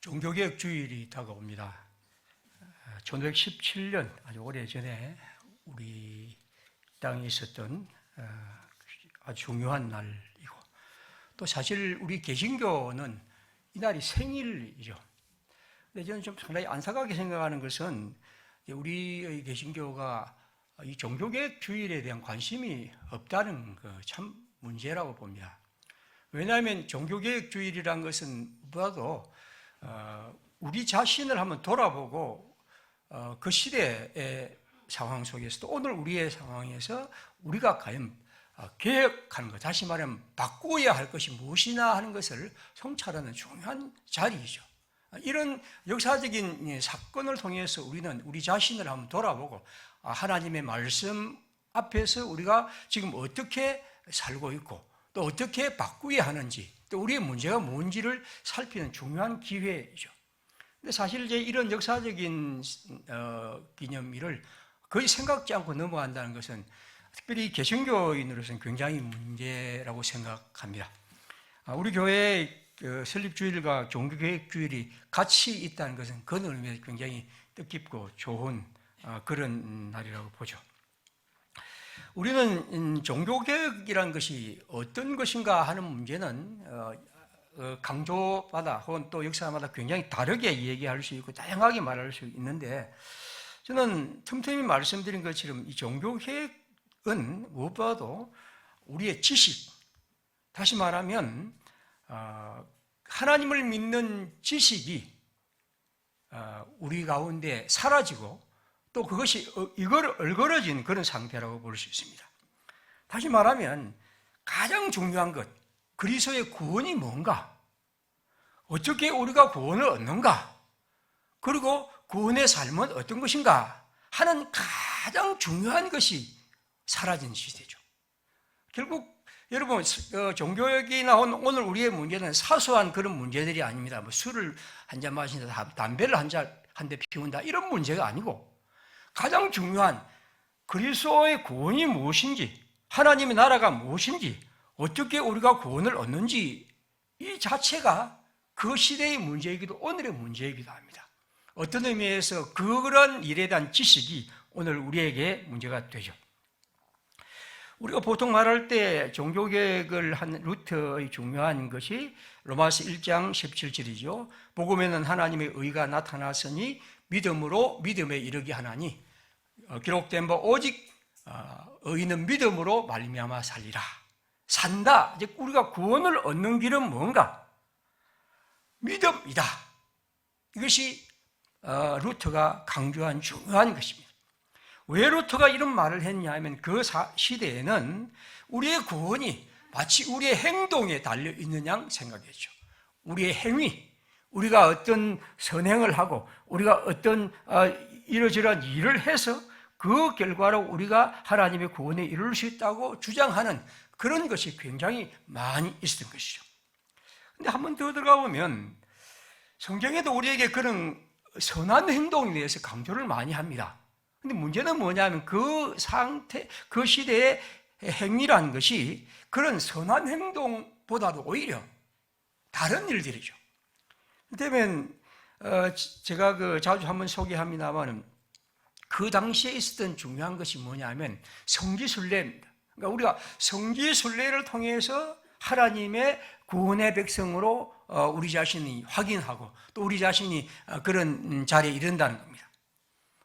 종교개혁 주일이 다가옵니다. 1917년 아주 오래전에 우리 땅에 있었던 아주 중요한 날이고, 또 사실 우리 개신교는 이날이 생일이죠. 근데 저는 좀 상당히 안타깝게 생각하는 것은 우리의 개신교가 이 종교개혁 주일에 대한 관심이 없다는 참 문제라고 봅니다. 왜냐하면 종교개혁 주일이란 것은 무엇보다도 우리 자신을 한번 돌아보고 그 시대의 상황 속에서 또 오늘 우리의 상황에서 우리가 과연 개혁하는 것, 다시 말하면 바꾸어야 할 것이 무엇이나 하는 것을 성찰하는 중요한 자리이죠. 이런 역사적인 사건을 통해서 우리는 우리 자신을 한번 돌아보고 하나님의 말씀 앞에서 우리가 지금 어떻게 살고 있고 또 어떻게 바꾸어야 하는지, 또 우리의 문제가 뭔지를 살피는 중요한 기회이죠. 근데 사실 이제 이런 역사적인 기념일을 거의 생각지 않고 넘어간다는 것은 특별히 개신교인으로서는 굉장히 문제라고 생각합니다. 우리 교회의 설립주일과 종교개혁주일이 같이 있다는 것은 그런 의미에서 굉장히 뜻깊고 좋은 그런 날이라고 보죠. 우리는 종교개혁이라는 것이 어떤 것인가 하는 문제는 강조마다 혹은 또 역사마다 굉장히 다르게 얘기할 수 있고 다양하게 말할 수 있는데, 저는 틈틈이 말씀드린 것처럼 이 종교개혁은 무엇보다도 우리의 지식, 다시 말하면 하나님을 믿는 지식이 우리 가운데 사라지고 또 그것이 얼그러진 그런 상태라고 볼 수 있습니다. 다시 말하면 가장 중요한 것, 그리스도의 구원이 뭔가, 어떻게 우리가 구원을 얻는가, 그리고 구원의 삶은 어떤 것인가 하는 가장 중요한 것이 사라진 시대죠. 결국 여러분, 종교개혁이나 오늘 우리의 문제는 사소한 그런 문제들이 아닙니다. 뭐 술을 한 잔 마신다, 담배를 한 대 피운다, 이런 문제가 아니고 가장 중요한 그리스도의 구원이 무엇인지, 하나님의 나라가 무엇인지, 어떻게 우리가 구원을 얻는지, 이 자체가 그 시대의 문제이기도 오늘의 문제이기도 합니다. 어떤 의미에서 그런 일에 대한 지식이 오늘 우리에게 문제가 되죠. 우리가 보통 말할 때 종교개혁을 한 루터의 중요한 것이 로마서 1장 17절이죠. 복음에는 하나님의 의가 나타났으니 믿음으로 믿음에 이르게 하나니 기록된 바 오직 의인은 믿음으로 말미암아 살리라. 산다. 이제 우리가 구원을 얻는 길은 뭔가? 믿음이다. 이것이 루터가 강조한 중요한 것입니다. 왜 루터가 이런 말을 했냐 하면 그 시대에는 우리의 구원이 마치 우리의 행동에 달려 있는 양 생각했죠. 우리의 행위, 우리가 어떤 선행을 하고 우리가 어떤 이러저러한 일을 해서 그 결과로 우리가 하나님의 구원에 이룰 수 있다고 주장하는 그런 것이 굉장히 많이 있었던 것이죠. 그런데 한 번 더 들어가 보면 성경에도 우리에게 그런 선한 행동에 대해서 강조를 많이 합니다. 근데 문제는 뭐냐면 그 상태, 그 시대의 행위라는 것이 그런 선한 행동보다도 오히려 다른 일들이죠. 그렇다면 제가 자주 한번 소개합니다만 그 당시에 있었던 중요한 것이 뭐냐면 성지순례입니다. 그러니까 우리가 성지순례를 통해서 하나님의 구원의 백성으로 우리 자신이 확인하고 또 우리 자신이 그런 자리에 이른다는 겁니다.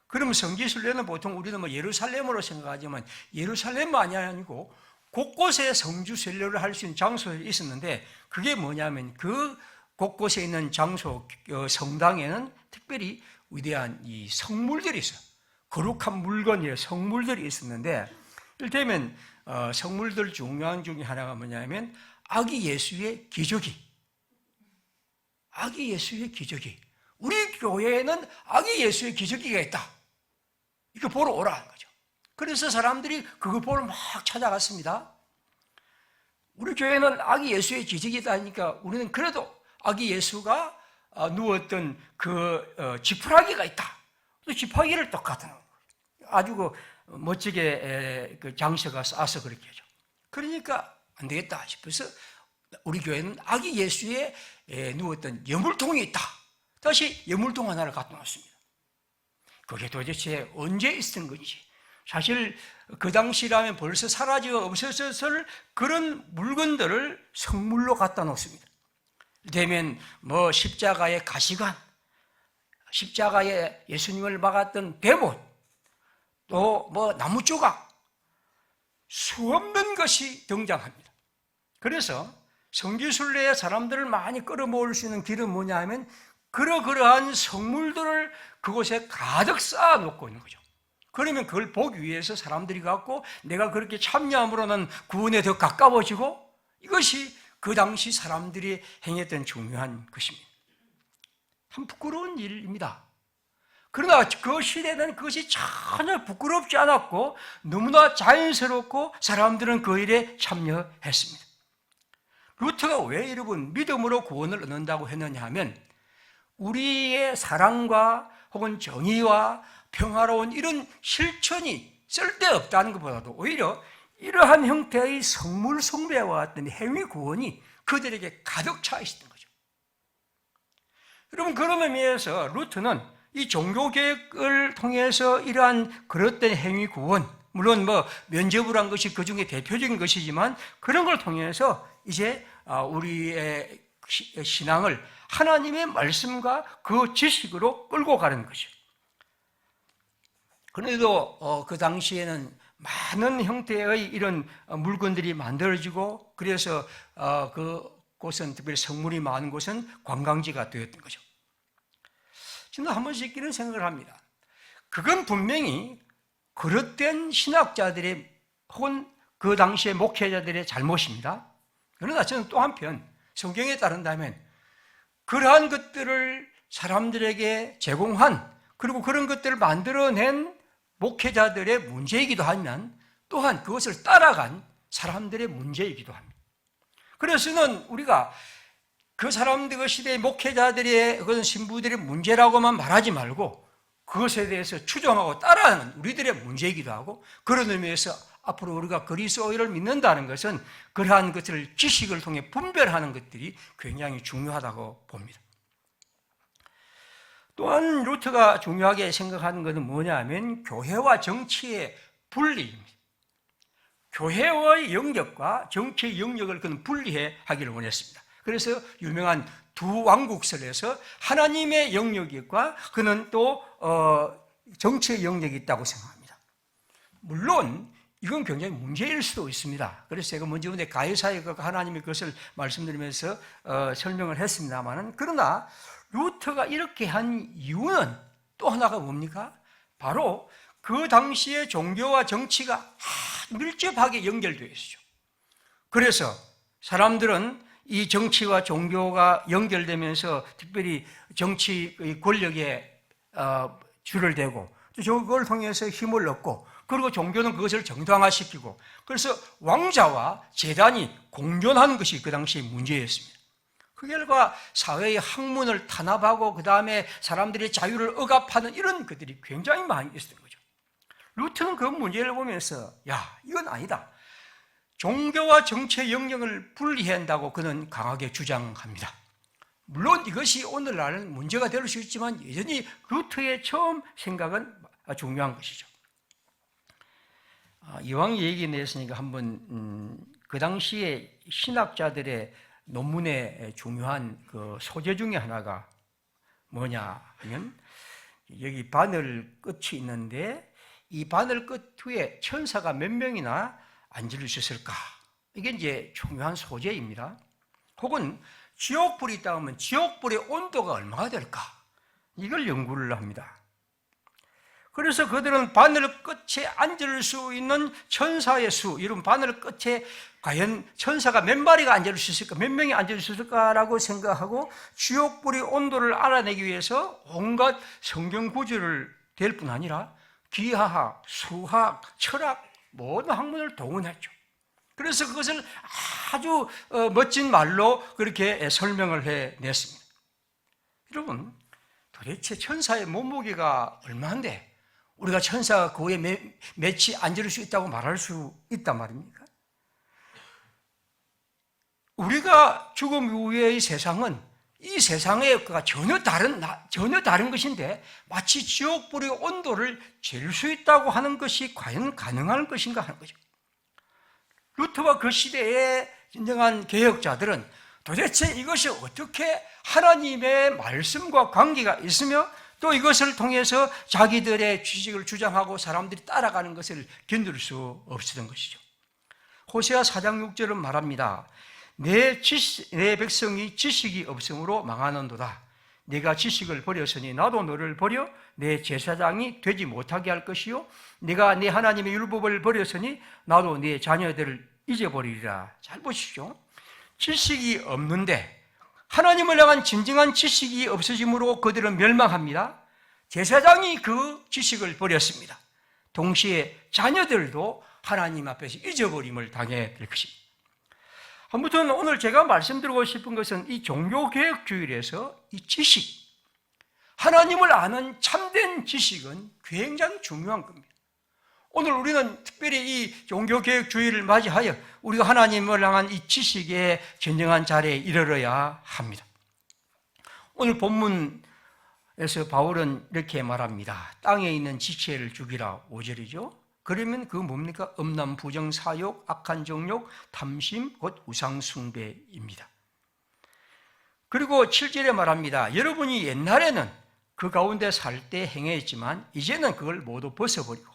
그러면 성지순례는 보통 우리는 뭐 예루살렘으로 생각하지만 예루살렘만이 아니고 곳곳에 성지순례를 할 수 있는 장소에 있었는데, 그게 뭐냐면 그 곳곳에 있는 장소, 성당에는 특별히 위대한 이 성물들이 있어요. 거룩한 물건이에요. 성물들이 있었는데, 이를테면 성물들 중요한 중에 하나가 뭐냐면 아기 예수의 기저귀. 아기 예수의 기저귀. 우리 교회에는 아기 예수의 기저귀가 있다. 이거 보러 오라는 거죠. 그래서 사람들이 그거 보러 막 찾아갔습니다. 우리 교회는 아기 예수의 기저귀다 하니까 우리는 그래도 아기 예수가 누웠던 그 지푸라기가 있다. 또 지푸라기를 똑같은 아주 멋지게 장식가 싸서 그렇게 하죠. 그러니까 안 되겠다 싶어서 우리 교회는 아기 예수의 누웠던 여물통이 있다. 다시 예물통 하나를 갖다 놓습니다. 그게 도대체 언제 있었던 건지, 사실 그 당시라면 벌써 사라지고 없어졌을 그런 물건들을 성물로 갖다 놓습니다. 되면 뭐 십자가의 가시관, 십자가에 예수님을 박았던 대못, 또 뭐 나무 조각, 수없는 것이 등장합니다. 그래서 성지순례에 사람들을 많이 끌어모을 수 있는 길은 뭐냐 하면 그러한 성물들을 그곳에 가득 쌓아놓고 있는 거죠. 그러면 그걸 보기 위해서 사람들이 갖고 내가 그렇게 참여함으로는 구원에 더 가까워지고, 이것이 그 당시 사람들이 행했던 중요한 것입니다. 참 부끄러운 일입니다. 그러나 그 시대는 그것이 전혀 부끄럽지 않았고 너무나 자연스럽고 사람들은 그 일에 참여했습니다. 루터가 왜 여러분 믿음으로 구원을 얻는다고 했느냐 하면, 우리의 사랑과 혹은 정의와 평화로운 이런 실천이 쓸데없다는 것보다도 오히려 이러한 형태의 성물 숭배와 같은 행위 구원이 그들에게 가득 차 있었던 거죠. 여러분, 그런 의미에서 루터는 이 종교개혁을 통해서 이러한 그릇된 행위 구원, 물론 뭐 면죄부를 한 것이 그 중에 대표적인 것이지만 그런 걸 통해서 이제 우리의 신앙을 하나님의 말씀과 그 지식으로 끌고 가는 것이죠. 그런데도 그 당시에는 많은 형태의 이런 물건들이 만들어지고, 그래서 그곳은, 특별히 성물이 많은 곳은 관광지가 되었던 거죠. 저는 한 번씩 이런 생각을 합니다. 그건 분명히 그릇된 신학자들의 혹은 그 당시의 목회자들의 잘못입니다. 그러나 저는 또 한편 성경에 따른다면 그러한 것들을 사람들에게 제공한, 그리고 그런 것들을 만들어낸 목회자들의 문제이기도 하지만 또한 그것을 따라간 사람들의 문제이기도 합니다. 그래서는 우리가 그 사람들, 그 시대의 목회자들의 그런 신부들의 문제라고만 말하지 말고 그것에 대해서 추종하고 따라하는 우리들의 문제이기도 하고, 그런 의미에서 앞으로 우리가 그리스도를 믿는다는 것은 그러한 것을 지식을 통해 분별하는 것들이 굉장히 중요하다고 봅니다. 또한 루터가 중요하게 생각하는 것은 뭐냐 하면 교회와 정치의 분리입니다. 교회의 영역과 정치의 영역을 그는 분리해 하기를 원했습니다. 그래서 유명한 두 왕국설에서 하나님의 영역과 그는 또 정치의 영역이 있다고 생각합니다. 물론 이건 굉장히 문제일 수도 있습니다. 그래서 제가 먼저 가이사의 하나님의 것을 말씀드리면서 설명을 했습니다만, 그러나 루터가 이렇게 한 이유는 또 하나가 뭡니까? 바로 그 당시의 종교와 정치가 밀접하게 연결되어 있죠. 그래서 사람들은 이 정치와 종교가 연결되면서 특별히 정치의 권력에 줄을 대고, 또 그걸 통해서 힘을 얻고, 그리고 종교는 그것을 정당화시키고, 그래서 왕자와 제단이 공존하는 것이 그 당시의 문제였습니다. 그 결과 사회의 학문을 탄압하고 그 다음에 사람들의 자유를 억압하는 이런 것들이 굉장히 많이 있었던 거죠. 루터는 그 문제를 보면서 이건 아니다, 종교와 정치의 영역을 분리해야 한다고 그는 강하게 주장합니다. 물론 이것이 오늘날은 문제가 될 수 있지만 여전히 루터의 처음 생각은 중요한 것이죠. 이왕 얘기 냈으니까 한번 그 당시에 신학자들의 논문의 중요한 그 소재 중에 하나가 뭐냐 하면, 여기 바늘 끝이 있는데 이 바늘 끝 위에 천사가 몇 명이나 앉을 수 있을까? 이게 이제 중요한 소재입니다. 혹은 지옥불이 있다 하면 지옥불의 온도가 얼마가 될까? 이걸 연구를 합니다. 그래서 그들은 바늘 끝에 앉을 수 있는 천사의 수, 이런 바늘 끝에 과연 천사가 몇 마리가 앉을 수 있을까, 몇 명이 앉을 수 있을까라고 생각하고 지옥불의 온도를 알아내기 위해서 온갖 성경 구절을 댈 뿐 아니라 기하학, 수학, 철학 모든 학문을 동원했죠. 그래서 그것을 아주 멋진 말로 그렇게 설명을 해냈습니다. 여러분, 도대체 천사의 몸무게가 얼마인데 우리가 천사가 그 위에 몇이 앉을 수 있다고 말할 수 있단 말입니까? 우리가 죽음 이후의 세상은 이 세상의 그가 전혀 다른 것인데 마치 지옥불의 온도를 잴 수 있다고 하는 것이 과연 가능한 것인가 하는 거죠. 루터와 그 시대의 진정한 개혁자들은 도대체 이것이 어떻게 하나님의 말씀과 관계가 있으며 또 이것을 통해서 자기들의 지식을 주장하고 사람들이 따라가는 것을 견딜 수 없었던 것이죠. 호세아 4장 6절은 말합니다. 내 백성이 지식이 없으므로 망하는도다. 내가 지식을 버렸으니 나도 너를 버려 내 제사장이 되지 못하게 할 것이요 내가 내 하나님의 율법을 버렸으니 나도 내 자녀들을 잊어버리리라. 잘 보시죠. 지식이 없는데 하나님을 향한 진정한 지식이 없어짐으로 그들은 멸망합니다. 제사장이 그 지식을 버렸습니다. 동시에 자녀들도 하나님 앞에서 잊어버림을 당해 될 것입니다. 아무튼 오늘 제가 말씀드리고 싶은 것은 이 종교개혁주의에서 이 지식, 하나님을 아는 참된 지식은 굉장히 중요한 겁니다. 오늘 우리는 특별히 이 종교개혁주의를 맞이하여 우리가 하나님을 향한 이 지식의 진정한 자리에 이르러야 합니다. 오늘 본문에서 바울은 이렇게 말합니다. 땅에 있는 지체를 죽이라 5절이죠. 그러면 그 뭡니까? 음란, 부정, 사욕, 악한 정욕, 탐심, 곧 우상숭배입니다. 그리고 7절에 말합니다. 여러분이 옛날에는 그 가운데 살 때 행했지만 이제는 그걸 모두 벗어버리고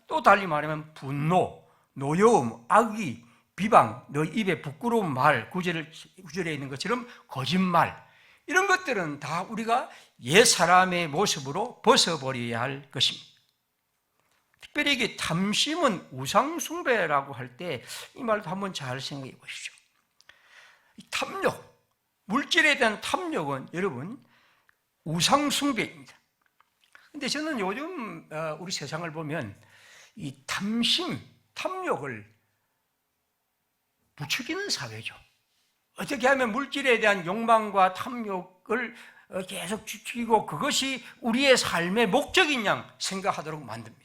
또 달리 말하면 분노, 노여움, 악의, 비방, 너 입에 부끄러운 말, 9절에 있는 것처럼 거짓말 이런 것들은 다 우리가 옛 사람의 모습으로 벗어버려야 할 것입니다. 특별히 이게 탐심은 우상숭배라고 할 때 이 말도 한번 잘 생각해 보십시오. 탐욕, 물질에 대한 탐욕은 여러분 우상숭배입니다. 그런데 저는 요즘 우리 세상을 보면 이 탐심, 탐욕을 부추기는 사회죠. 어떻게 하면 물질에 대한 욕망과 탐욕을 계속 주치고 그것이 우리의 삶의 목적인 양 생각하도록 만듭니다.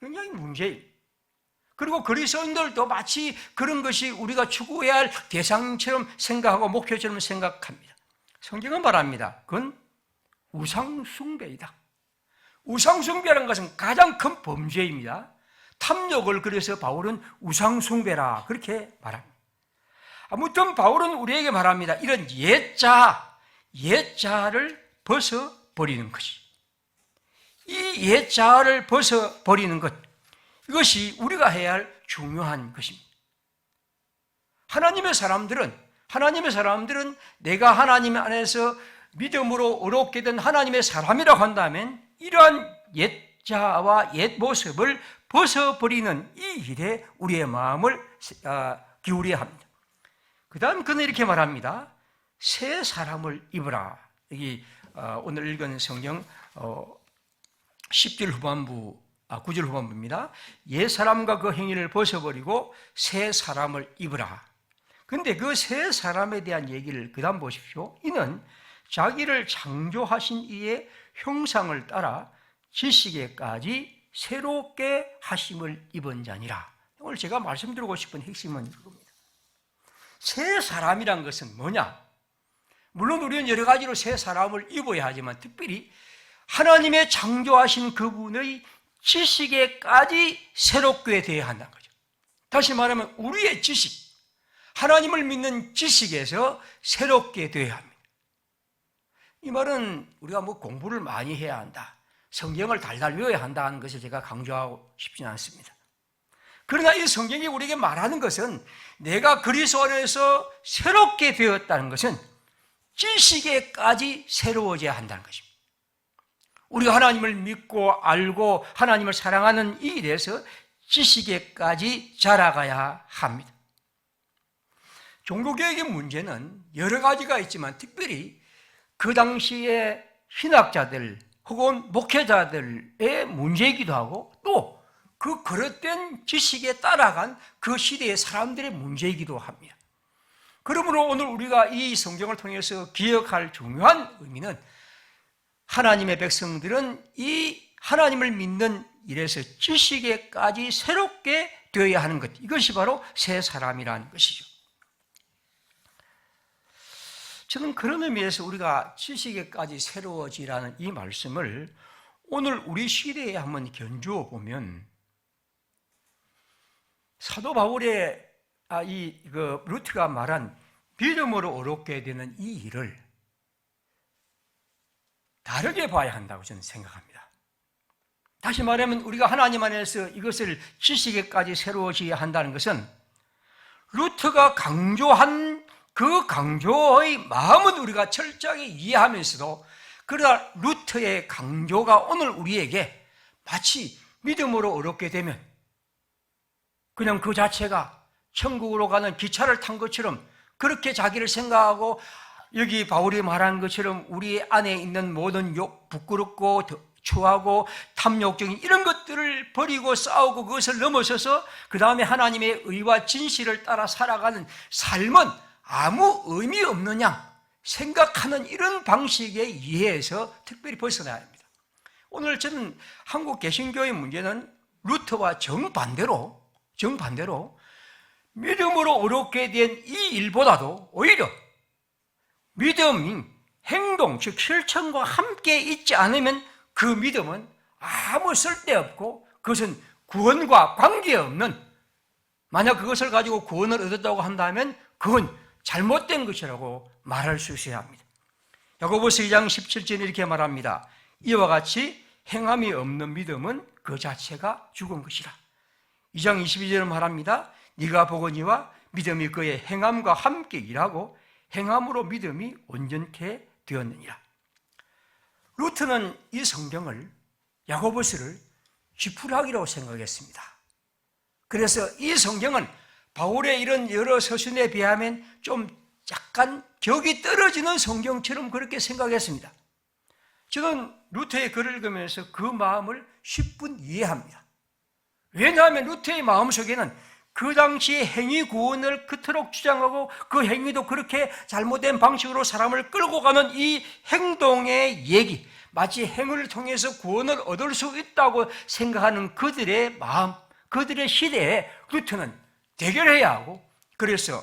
굉장히 문제예요. 그리고 그리스도인들도 마치 그런 것이 우리가 추구해야 할 대상처럼 생각하고 목표처럼 생각합니다. 성경은 말합니다. 그건 우상숭배이다. 우상숭배라는 것은 가장 큰 범죄입니다. 탐욕을 그래서 바울은 우상숭배라 그렇게 말합니다. 아무튼 바울은 우리에게 말합니다. 이런 옛자를 벗어버리는 것이. 이 옛자를 벗어버리는 것, 이것이 우리가 해야 할 중요한 것입니다. 하나님의 사람들은 내가 하나님 안에서 믿음으로 어렵게 된 하나님의 사람이라고 한다면 이러한 옛자와 옛 모습을 벗어버리는 이 일에 우리의 마음을 기울여야 합니다. 그 다음 그는 이렇게 말합니다. 새 사람을 입으라. 여기 오늘 읽은 성경 10절 후반부, 9절 후반부입니다. 옛 사람과 그 행위를 벗어버리고 새 사람을 입으라. 그런데 그 새 사람에 대한 얘기를 그 다음 보십시오. 이는 자기를 창조하신 이의 형상을 따라 지식에까지 새롭게 하심을 입은 자니라. 오늘 제가 말씀드리고 싶은 핵심은 이겁니다. 새 사람이란 것은 뭐냐? 물론 우리는 여러 가지로 새 사람을 입어야 하지만 특별히 하나님의 창조하신 그분의 지식에까지 새롭게 되어야 한다는 거죠. 다시 말하면 우리의 지식, 하나님을 믿는 지식에서 새롭게 되어야 합니다. 이 말은 우리가 공부를 많이 해야 한다, 성경을 달달 외워야 한다는 것을 제가 강조하고 싶지는 않습니다. 그러나 이 성경이 우리에게 말하는 것은 내가 그리스도 안에서 새롭게 되었다는 것은 지식에까지 새로워져야 한다는 것입니다. 우리가 하나님을 믿고 알고 하나님을 사랑하는 이 일에서 지식에까지 자라가야 합니다. 종교개혁의 문제는 여러 가지가 있지만 특별히 그 당시에 신학자들 혹은 목회자들의 문제이기도 하고 또 그 그릇된 지식에 따라간 그 시대의 사람들의 문제이기도 합니다. 그러므로 오늘 우리가 이 성경을 통해서 기억할 중요한 의미는 하나님의 백성들은 이 하나님을 믿는 일에서 지식에까지 새롭게 되어야 하는 것, 이것이 바로 새 사람이라는 것이죠. 저는 그런 의미에서 우리가 지식에까지 새로워지라는 이 말씀을 오늘 우리 시대에 한번 견주어 보면 사도 바울의 루트가 말한 믿음으로 어렵게 되는 이 일을 다르게 봐야 한다고 저는 생각합니다. 다시 말하면 우리가 하나님 안에서 이것을 지식에까지 새로워져야 한다는 것은 루트가 강조한 그 강조의 마음은 우리가 철저하게 이해하면서도 그러나 루트의 강조가 오늘 우리에게 마치 믿음으로 어렵게 되면 그냥 그 자체가 천국으로 가는 기차를 탄 것처럼 그렇게 자기를 생각하고 여기 바울이 말한 것처럼 우리 안에 있는 모든 부끄럽고 추하고 탐욕적인 이런 것들을 버리고 싸우고 그것을 넘어서서 그 다음에 하나님의 의와 진실을 따라 살아가는 삶은 아무 의미 없는 양 생각하는 이런 방식의 이해에서 특별히 벗어나야 합니다. 오늘 저는 한국 개신교의 문제는 루터와 정반대로 믿음으로 어렵게 된 이 일보다도 오히려 믿음이 행동, 즉 실천과 함께 있지 않으면 그 믿음은 아무 쓸데없고 그것은 구원과 관계없는, 만약 그것을 가지고 구원을 얻었다고 한다면 그건 잘못된 것이라고 말할 수 있어야 합니다. 야고보서 2장 17절에 이렇게 말합니다. 이와 같이 행함이 없는 믿음은 그 자체가 죽은 것이라. 2장 22절은 말합니다. 네가 보거니와 믿음이 그의 행함과 함께 일하고 행함으로 믿음이 온전케 되었느니라. 루트는 이 성경을, 야고보서를 쥐풀하기라고 생각했습니다. 그래서 이 성경은 바울의 이런 여러 서신에 비하면 좀 약간 격이 떨어지는 성경처럼 그렇게 생각했습니다. 저는 루터의 글을 읽으면서 그 마음을 10분 이해합니다. 왜냐하면 루터의 마음속에는 그 당시에 행위 구원을 그토록 주장하고 그 행위도 그렇게 잘못된 방식으로 사람을 끌고 가는 이 행동의 얘기, 마치 행위를 통해서 구원을 얻을 수 있다고 생각하는 그들의 마음, 그들의 시대에 루터는 대결해야 하고, 그래서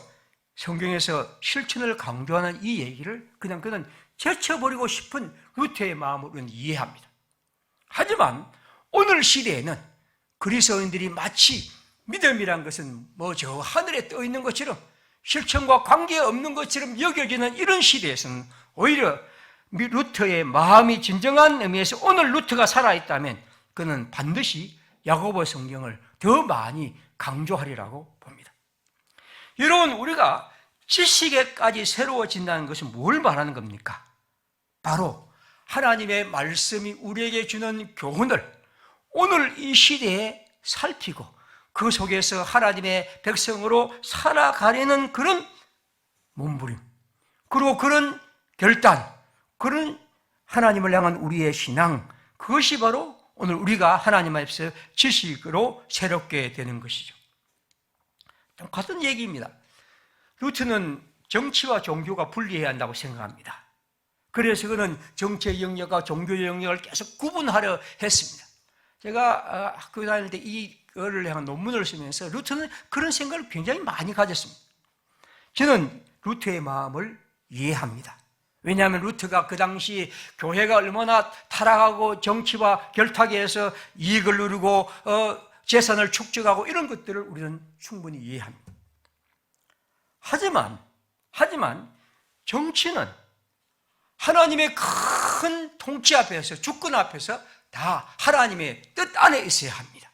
성경에서 실천을 강조하는 이 얘기를 그는 제쳐버리고 싶은 루터의 마음을 우리는 이해합니다. 하지만 오늘 시대에는 그리스도인들이 마치 믿음이란 것은 저 하늘에 떠 있는 것처럼 실천과 관계없는 것처럼 여겨지는 이런 시대에서는 오히려 루터의 마음이 진정한 의미에서 오늘 루터가 살아있다면 그는 반드시 야고보 성경을 더 많이 강조하리라고 봅니다. 여러분, 우리가 지식에까지 새로워진다는 것은 뭘 말하는 겁니까? 바로 하나님의 말씀이 우리에게 주는 교훈을 오늘 이 시대에 살피고 그 속에서 하나님의 백성으로 살아가려는 그런 몸부림, 그리고 그런 결단, 그런 하나님을 향한 우리의 신앙, 그것이 바로 오늘 우리가 하나님 앞에서 지식으로 새롭게 되는 것이죠. 똑같은 얘기입니다. 루트는 정치와 종교가 분리해야 한다고 생각합니다. 그래서 그는 정치의 영역과 종교의 영역을 계속 구분하려 했습니다. 제가 학교 다닐 때 이거를 향한 논문을 쓰면서 루트는 그런 생각을 굉장히 많이 가졌습니다. 저는 루트의 마음을 이해합니다. 왜냐하면 루트가 그 당시 교회가 얼마나 타락하고 정치와 결탁해서 이익을 누리고 재산을 축적하고 이런 것들을 우리는 충분히 이해합니다. 하지만 정치는 하나님의 큰 통치 앞에서, 주권 앞에서 다 하나님의 뜻 안에 있어야 합니다.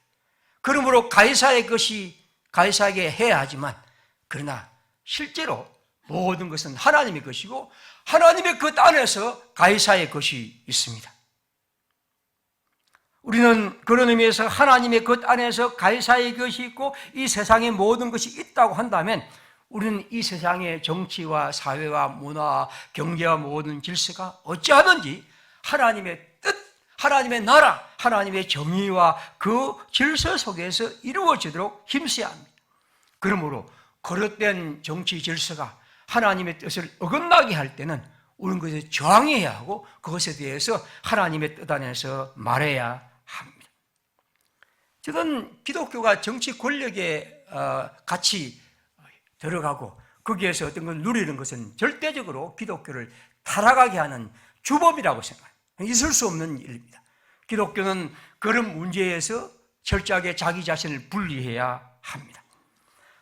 그러므로 가이사의 것이 가이사에게 해야 하지만, 그러나 실제로 모든 것은 하나님의 것이고 하나님의 것 안에서 가이사의 것이 있습니다. 우리는 그런 의미에서 하나님의 것 안에서 가이사의 것이 있고 이 세상의 모든 것이 있다고 한다면 우리는 이 세상의 정치와 사회와 문화와 경제와 모든 질서가 어찌하든지 하나님의 뜻, 하나님의 나라, 하나님의 정의와 그 질서 속에서 이루어지도록 힘써야 합니다. 그러므로 거릇된 정치 질서가 하나님의 뜻을 어긋나게 할 때는 우리는 그것에 저항해야 하고 그것에 대해서 하나님의 뜻 안에서 말해야 합니다. 저는 기독교가 정치 권력에 같이 들어가고 거기에서 어떤 걸 누리는 것은 절대적으로 기독교를 타락하게 하는 주범이라고 생각해요. 있을 수 없는 일입니다. 기독교는 그런 문제에서 철저하게 자기 자신을 분리해야 합니다.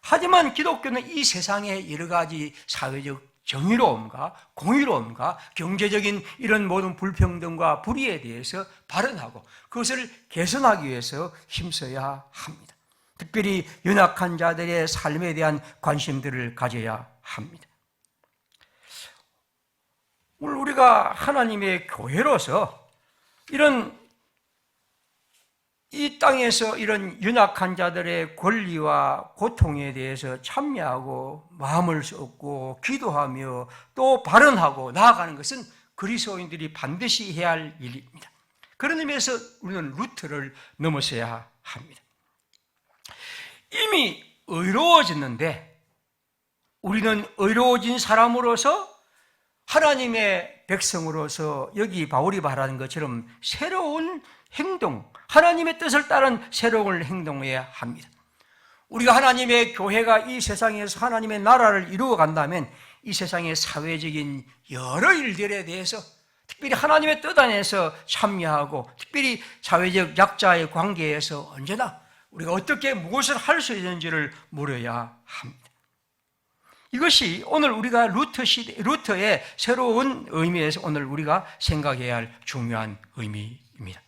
하지만 기독교는 이 세상의 여러 가지 사회적 정의로움과 공의로움과 경제적인 이런 모든 불평등과 불의에 대해서 발언하고 그것을 개선하기 위해서 힘써야 합니다. 특별히 연약한 자들의 삶에 대한 관심들을 가져야 합니다. 오늘 우리가 하나님의 교회로서 이 땅에서 이런 연약한 자들의 권리와 고통에 대해서 참여하고 마음을 쏟고 기도하며 또 발언하고 나아가는 것은 그리스도인들이 반드시 해야 할 일입니다. 그런 의미에서 우리는 루트를 넘어서야 합니다. 이미 의로워졌는데 우리는 의로워진 사람으로서 하나님의 백성으로서 여기 바울이 말하는 것처럼 새로운 행동, 하나님의 뜻을 따른 새로운 행동해야 합니다. 우리가 하나님의 교회가 이 세상에서 하나님의 나라를 이루어 간다면 이 세상의 사회적인 여러 일들에 대해서 특별히 하나님의 뜻 안에서 참여하고 특별히 사회적 약자의 관계에서 언제나 우리가 어떻게 무엇을 할 수 있는지를 물어야 합니다. 이것이 오늘 우리가 루터의 새로운 의미에서 오늘 우리가 생각해야 할 중요한 의미입니다.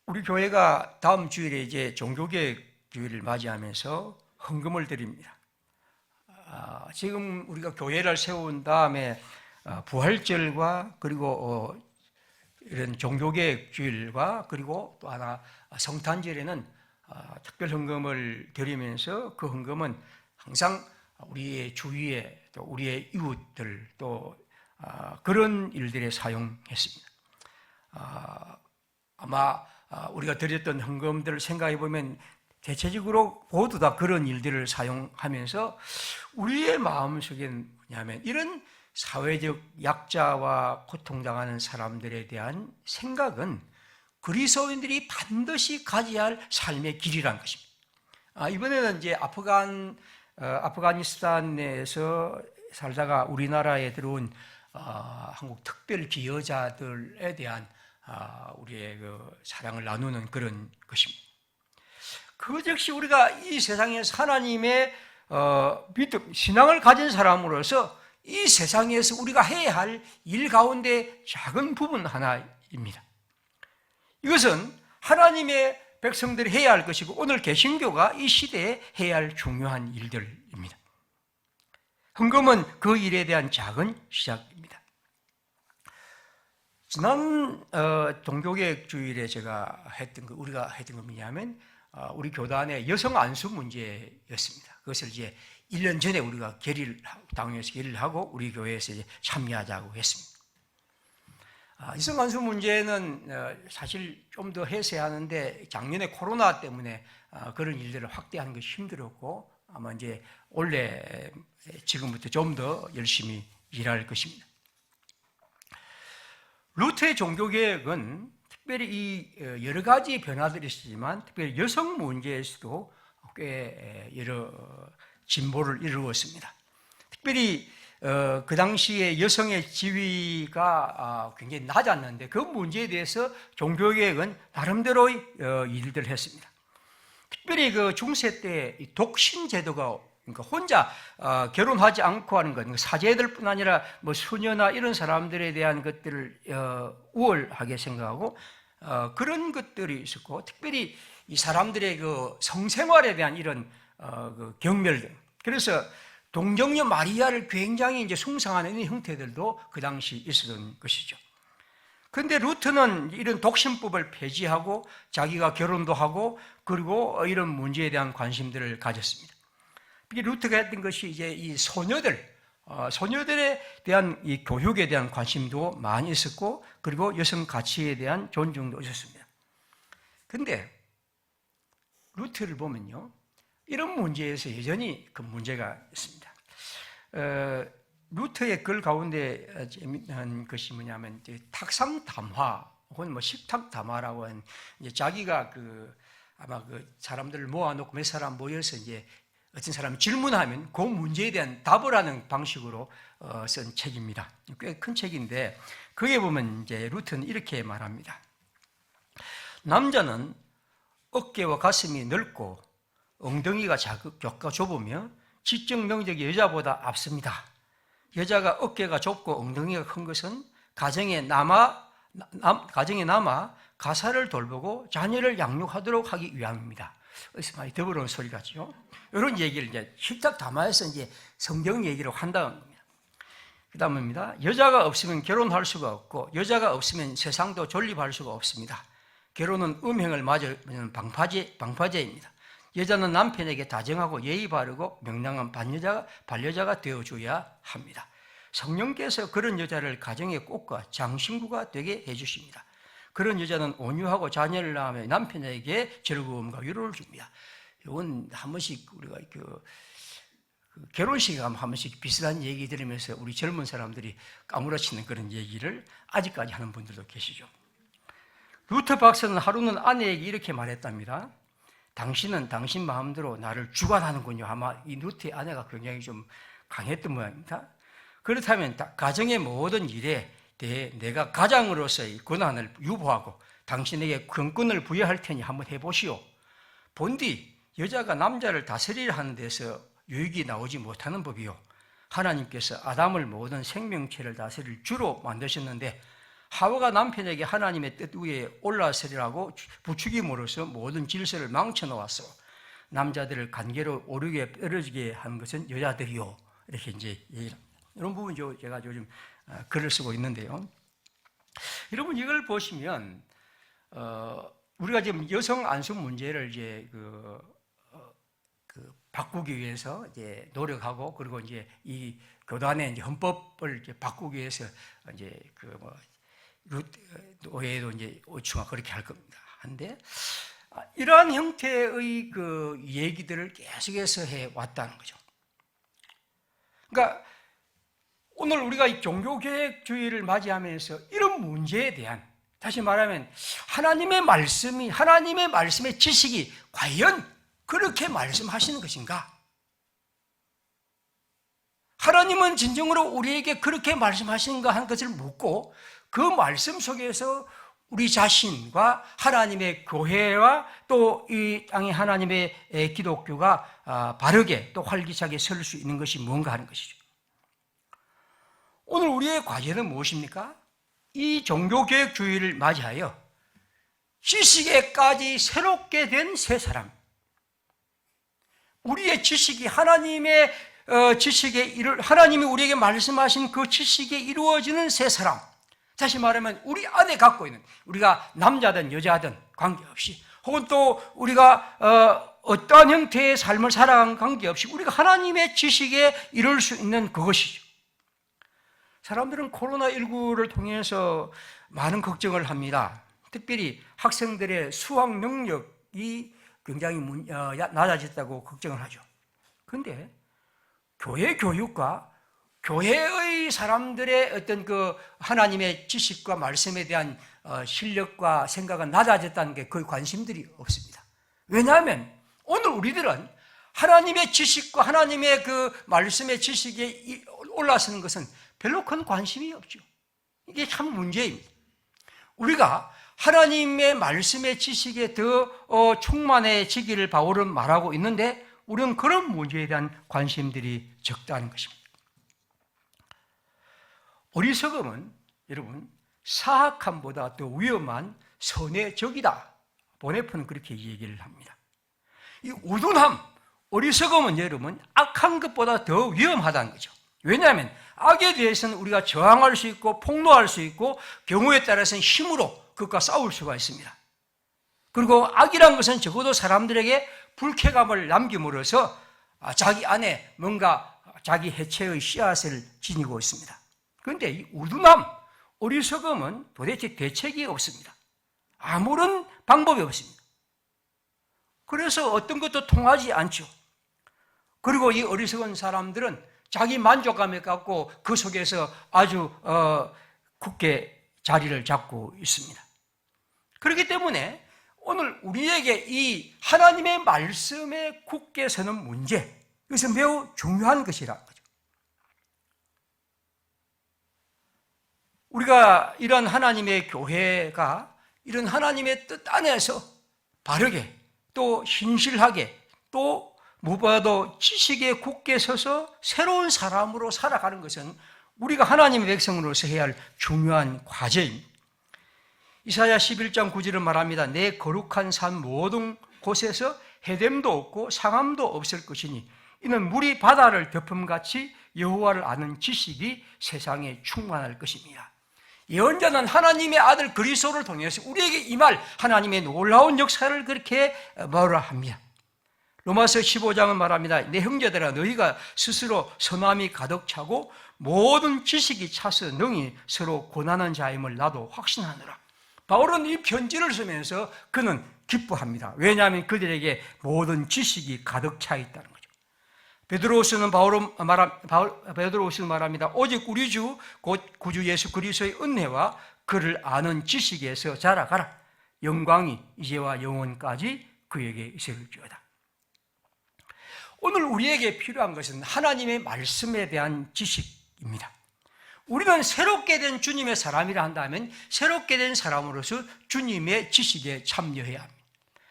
우리 교회가 다음 주일에 이제 종교개혁 주일을 맞이하면서 헌금을 드립니다. 지금 우리가 교회를 세운 다음에 부활절과 그리고 이런 종교개혁 주일과 그리고 또 하나 성탄절에는 특별 헌금을 드리면서 그 헌금은 항상 우리의 주위에 또 우리의 이웃들 또 그런 일들에 사용했습니다. 아마 우리가 드렸던 헌금들을 생각해 보면 대체적으로 모두 다 그런 일들을 사용하면서 우리의 마음속에는 뭐냐면 이런 사회적 약자와 고통당하는 사람들에 대한 생각은 그리스도인들이 반드시 가져야 할 삶의 길이라는 것입니다. 이번에는 이제 아프가니스탄에서 살다가 우리나라에 들어온 한국 특별 기여자들에 대한 우리의 그 사랑을 나누는 그런 것입니다. 그 즉시 우리가 이 세상에서 하나님의 믿음, 신앙을 가진 사람으로서 이 세상에서 우리가 해야 할 일 가운데 작은 부분 하나입니다. 이것은 하나님의 백성들이 해야 할 것이고 오늘 개신교가 이 시대에 해야 할 중요한 일들입니다. 헌금은 그 일에 대한 작은 시작입니다. 지난 종교개혁 주일에 우리가 했던 거 뭐냐면 우리 교단의 여성 안수 문제였습니다. 그것을 이제 1년 전에 우리가 당에서 결의를 하고 우리 교회에서 이제 참여하자고 했습니다. 여성 안수 문제는 사실 좀 더 해소하는데 작년에 코로나 때문에 그런 일들을 확대하는 것이 힘들었고 아마 이제 올해 지금부터 좀 더 열심히 일할 것입니다. 루터의 종교개혁은 특별히 이 여러 가지 변화들이 있었지만 특별히 여성 문제에서도 꽤 여러 진보를 이루었습니다. 특별히 그 당시에 여성의 지위가 굉장히 낮았는데 그 문제에 대해서 종교개혁은 나름대로의 일들을 했습니다. 특별히 그 중세 때 독신 제도가 그러니까 혼자 결혼하지 않고 하는 것, 사제들뿐 아니라 뭐 수녀나 이런 사람들에 대한 것들을 우월하게 생각하고 그런 것들이 있었고 특별히 이 사람들의 그 성생활에 대한 이런 그 경멸들. 그래서 동정녀 마리아를 굉장히 이제 숭상하는 이런 형태들도 그 당시 있었던 것이죠. 그런데 루터는 이런 독신법을 폐지하고 자기가 결혼도 하고 그리고 이런 문제에 대한 관심들을 가졌습니다. 루터가 했던 것이 이제 이 소녀들에 대한 이 교육에 대한 관심도 많이 있었고 그리고 여성 가치에 대한 존중도 있었습니다. 그런데 루터를 보면요. 이런 문제에서 여전히 그 문제가 있습니다. 루터의 글 가운데 재미난 것이 뭐냐면 탁상담화 혹은 뭐 식탁담화라고 하는 자기가 그 아마 그 사람들을 모아놓고 몇 사람 모여서 이제 어떤 사람이 질문하면 그 문제에 대한 답을 하는 방식으로 쓴 책입니다. 꽤 큰 책인데 거기에 보면 이제 루트는 이렇게 말합니다. 남자는 어깨와 가슴이 넓고 엉덩이가 작고 좁으며 지적 능력이 여자보다 앞섭니다. 여자가 어깨가 좁고 엉덩이가 큰 것은 가정에 남아 가사를 돌보고 자녀를 양육하도록 하기 위함입니다. 어디서 많이 더불어온 소리 같죠? 이런 얘기를 이제 실딱 담아서 이제 성경 얘기로 한다는 겁니다. 그 다음입니다. 여자가 없으면 결혼할 수가 없고 여자가 없으면 세상도 존립할 수가 없습니다. 결혼은 음행을 맞으면 방파제입니다. 여자는 남편에게 다정하고 예의 바르고 명랑한 반여자가 되어줘야 합니다. 성령께서 그런 여자를 가정의 꽃과 장신구가 되게 해주십니다. 그런 여자는 온유하고 자녀를 낳으며 남편에게 즐거움과 위로를 줍니다. 이건 한 번씩 우리가 그 결혼식에 가면 한 번씩 비슷한 얘기 들으면서 우리 젊은 사람들이 까무러치는 그런 얘기를 아직까지 하는 분들도 계시죠. 루터 박사는 하루는 아내에게 이렇게 말했답니다. 당신은 당신 마음대로 나를 주관하는군요. 아마 이 루터의 아내가 굉장히 좀 강했던 모양입니다. 그렇다면 가정의 모든 일에 대해 내가 가장으로서의 권한을 유보하고 당신에게 권권을 부여할 테니 한번 해보시오. 본디 여자가 남자를 다스리려 하는 데서 유익이 나오지 못하는 법이요. 하나님께서 아담을 모든 생명체를 다스릴 주로 만드셨는데 하와가 남편에게 하나님의 뜻 위에 올라서리라고 부추김으로써 모든 질서를 망쳐놓았어. 남자들을 관계로 오르게 떨어지게 하는 것은 여자들이요. 이렇게 이제 얘기를 합니다. 이런 부분 제가 요즘 글을 쓰고 있는데요. 여러분 이걸 보시면 우리가 지금 여성 안수 문제를 이제 바꾸기 위해서 이제 노력하고 그리고 이제 이 교단의 이제 헌법을 이제 바꾸기 위해서 이제 노예도 이제 오충하 그렇게 할 겁니다. 한데 이러한 형태의 그 얘기들을 계속해서 해 왔다는 거죠. 그러니까 오늘 우리가 이 종교개혁주의를 맞이하면서 이런 문제에 대한, 다시 말하면 하나님의 말씀의 지식이 과연 그렇게 말씀하시는 것인가? 하나님은 진정으로 우리에게 그렇게 말씀하시는가 하는 것을 묻고 그 말씀 속에서 우리 자신과 하나님의 교회와 또 이 땅의 하나님의 기독교가 바르게 또 활기차게 설 수 있는 것이 뭔가 하는 것이죠. 오늘 우리의 과제는 무엇입니까? 이 종교개혁주의를 맞이하여 지식에까지 새롭게 된 새 사람, 우리의 지식이 하나님의 하나님이 우리에게 말씀하신 그 지식에 이루어지는 새 사람, 다시 말하면 우리 안에 갖고 있는, 우리가 남자든 여자든 관계없이, 혹은 또 우리가 어떠한 형태의 삶을 살아간 관계없이 우리가 하나님의 지식에 이룰 수 있는 그것이죠. 사람들은 코로나19를 통해서 많은 걱정을 합니다. 특별히 학생들의 수학 능력이 굉장히 낮아졌다고 걱정을 하죠. 그런데 교회 교육과 교회의 사람들의 어떤 그 하나님의 지식과 말씀에 대한 실력과 생각은 낮아졌다는 게 거의 관심들이 없습니다. 왜냐하면 오늘 우리들은 하나님의 지식과 하나님의 그 말씀의 지식에 올라서는 것은 별로 큰 관심이 없죠. 이게 참 문제입니다. 우리가 하나님의 말씀의 지식에 더 충만해지기를 바울은 말하고 있는데 우리는 그런 문제에 대한 관심들이 적다는 것입니다. 어리석음은 여러분 사악함보다 더 위험한 선의 적이다. 보네프는 그렇게 얘기를 합니다. 이 우둔함, 어리석음은 여러분 악한 것보다 더 위험하다는 거죠. 왜냐하면 악에 대해서는 우리가 저항할 수 있고 폭로할 수 있고 경우에 따라서는 힘으로 그것과 싸울 수가 있습니다. 그리고 악이란 것은 적어도 사람들에게 불쾌감을 남김으로써 자기 안에 뭔가 자기 해체의 씨앗을 지니고 있습니다. 그런데 이 우둔함, 어리석음은 도대체 대책이 없습니다. 아무런 방법이 없습니다. 그래서 어떤 것도 통하지 않죠. 그리고 이 어리석은 사람들은 자기 만족감에 갖고 그 속에서 아주 굳게 자리를 잡고 있습니다. 그렇기 때문에 오늘 우리에게 이 하나님의 말씀에 굳게 서는 문제, 이것은 매우 중요한 것이라는 거죠. 우리가 이런 하나님의 교회가 이런 하나님의 뜻 안에서 바르게 또 신실하게 또 무엇보다도 지식에 굳게 서서 새로운 사람으로 살아가는 것은 우리가 하나님의 백성으로서 해야 할 중요한 과제입니다. 이사야 11장 9절은 말합니다. 내 거룩한 산 모든 곳에서 해됨도 없고 상함도 없을 것이니 이는 물이 바다를 덮음같이 여호와를 아는 지식이 세상에 충만할 것입니다. 예언자는 하나님의 아들 그리스도를 통해서 우리에게 임할 하나님의 놀라운 역사를 그렇게 말을 합니다. 로마서 15장은 말합니다. 내 형제들아 너희가 스스로 선함이 가득 차고 모든 지식이 차서 능히 서로 고난한 자임을 나도 확신하노라. 바울은 이 편지를 쓰면서 그는 기뻐합니다. 왜냐하면 그들에게 모든 지식이 가득 차 있다는 거죠. 베드로후서는 말합니다. 오직 우리 주 곧 구주 예수 그리스도의 은혜와 그를 아는 지식에서 자라가라. 영광이 이제와 영원까지 그에게 있을지어다. 오늘 우리에게 필요한 것은 하나님의 말씀에 대한 지식입니다. 우리는 새롭게 된 주님의 사람이라 한다면 새롭게 된 사람으로서 주님의 지식에 참여해야 합니다.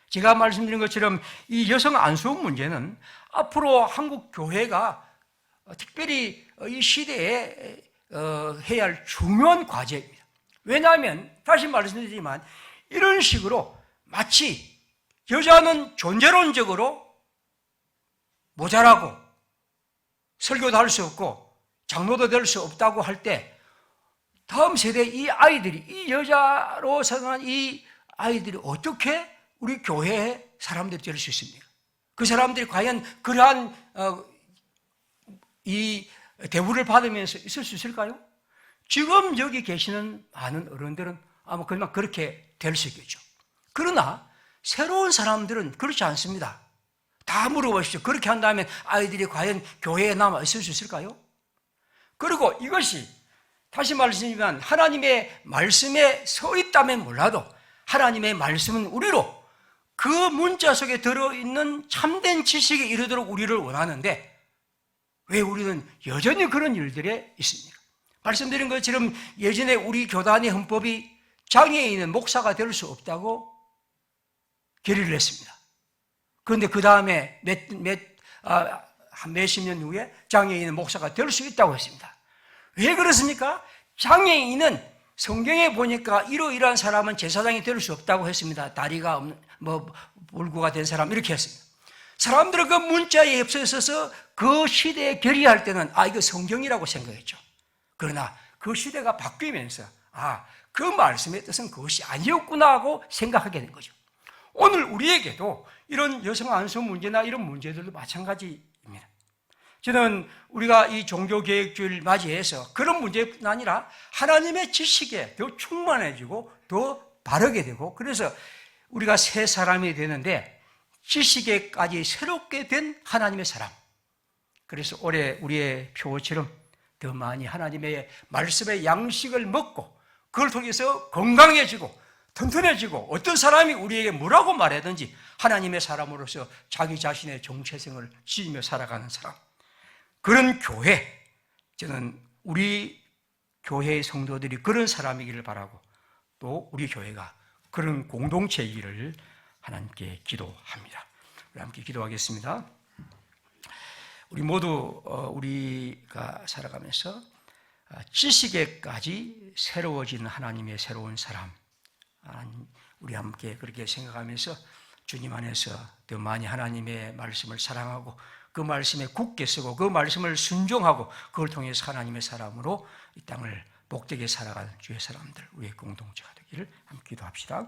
제가 말씀드린 것처럼 이 여성 안수업 문제는 앞으로 한국 교회가 특별히 이 시대에 해야 할 중요한 과제입니다. 왜냐하면 다시 말씀드리지만 이런 식으로 마치 여자는 존재론적으로 모자라고 설교도 할 수 없고 장로도 될 수 없다고 할 때 다음 세대 이 아이들이 이 여자로 생각한 이 아이들이 어떻게 우리 교회의 사람들이 될 수 있습니까? 그 사람들이 과연 그러한 이 대우를 받으면서 있을 수 있을까요? 지금 여기 계시는 많은 어른들은 아마 그냥 그렇게 될 수 있겠죠. 그러나 새로운 사람들은 그렇지 않습니다. 다 물어보십시오. 그렇게 한다면 아이들이 과연 교회에 남아 있을 수 있을까요? 그리고 이것이 다시 말씀드리면 하나님의 말씀에 서 있다면 몰라도 하나님의 말씀은 우리로 그 문자 속에 들어있는 참된 지식에 이르도록 우리를 원하는데 왜 우리는 여전히 그런 일들에 있습니까? 말씀드린 것처럼 예전에 우리 교단의 헌법이 장애인은 목사가 될 수 없다고 결의를 했습니다. 그런데 그 다음에 몇십 년 후에 장애인은 목사가 될 수 있다고 했습니다. 왜 그렇습니까? 장애인은 성경에 보니까 이러이러한 사람은 제사장이 될 수 없다고 했습니다. 다리가 불구가 된 사람 이렇게 했습니다. 사람들은 그 문자에 엽서 있어서 그 시대에 결의할 때는 이거 성경이라고 생각했죠. 그러나 그 시대가 바뀌면서 그 말씀의 뜻은 그것이 아니었구나 하고 생각하게 된 거죠. 오늘 우리에게도 이런 여성 안수 문제나 이런 문제들도 마찬가지입니다. 저는 우리가 이 종교개혁주의를 맞이해서 그런 문제뿐 아니라 하나님의 지식에 더 충만해지고 더 바르게 되고 그래서 우리가 새 사람이 되는데 지식에까지 새롭게 된 하나님의 사람. 그래서 올해 우리의 표어처럼 더 많이 하나님의 말씀의 양식을 먹고 그걸 통해서 건강해지고 튼튼해지고 어떤 사람이 우리에게 뭐라고 말하든지 하나님의 사람으로서 자기 자신의 정체성을 지으며 살아가는 사람. 그런 교회, 저는 우리 교회의 성도들이 그런 사람이기를 바라고 또 우리 교회가 그런 공동체이기를 하나님께 기도합니다. 우리 함께 기도하겠습니다. 우리 모두 우리가 살아가면서 지식에까지 새로워진 하나님의 새로운 사람, 우리 함께 그렇게 생각하면서 주님 안에서 더 많이 하나님의 말씀을 사랑하고 그 말씀에 굳게 서고 그 말씀을 순종하고 그걸 통해서 하나님의 사람으로 이 땅을 복되게 살아가는 주의 사람들, 우리의 공동체가 되기를 함께 기도합시다.